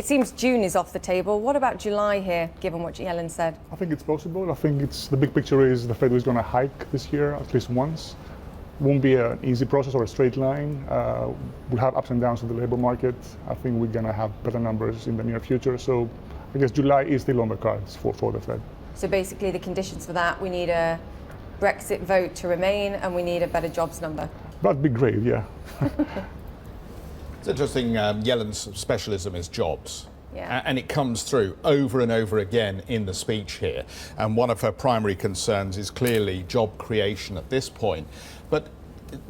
It seems June is off the table. What about July here, given what Yellen said? I think it's possible. I think the big picture is the Fed is going to hike this year at least once. Won't be an easy process or a straight line. We'll have ups and downs in the labor market. I think we're going to have better numbers in the near future. So I guess July is still on the cards for the Fed. So basically the conditions for that, we need a Brexit vote to remain and we need a better jobs number. That'd be great, yeah. It's interesting, Yellen's specialism is jobs. Yeah. And it comes through over and over again in the speech here. And one of her primary concerns is clearly job creation at this point. But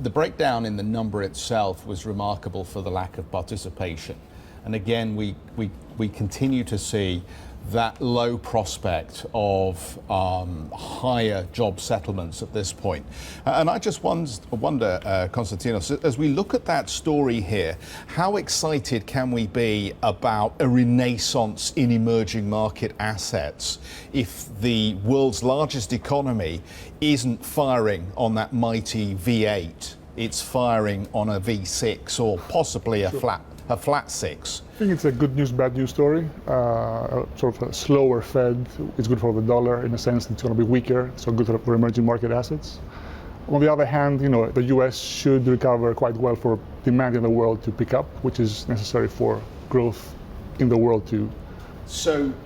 the breakdown in the number itself was remarkable for the lack of participation. And again, we continue to see that low prospect of higher job settlements at this point. And I just wonder, Konstantinos, as we look at that story here, how excited can we be about a renaissance in emerging market assets if the world's largest economy isn't firing on that mighty V8, it's firing on a V6 or possibly a flat 6? I think it's a good news, bad news story. Sort of a slower Fed is good for the dollar in a sense it's going to be weaker, so good for emerging market assets. On the other hand, the US should recover quite well for demand in the world to pick up, which is necessary for growth in the world to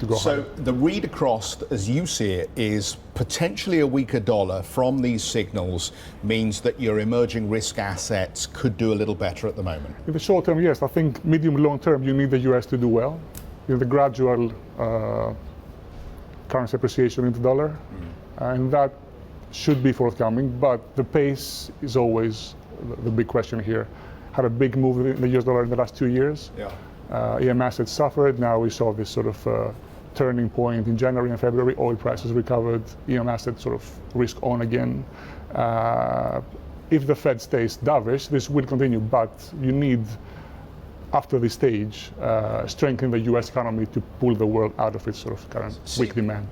go higher. The read across, as you see it, is potentially a weaker dollar from these signals means that your emerging risk assets could do a little better at the moment. In the short term, yes. I think medium long term, you need the US to do well. The gradual currency appreciation in the dollar, and that should be forthcoming, but the pace is always the big question here. Had a big move in the US dollar in the last 2 years. Yeah. EM assets suffered. Now we saw this sort of turning point in January and February. Oil prices recovered. EM assets sort of risk on again. If the Fed stays dovish, this will continue, but you need, after this stage, strengthen the US economy to pull the world out of its sort of current weak demand.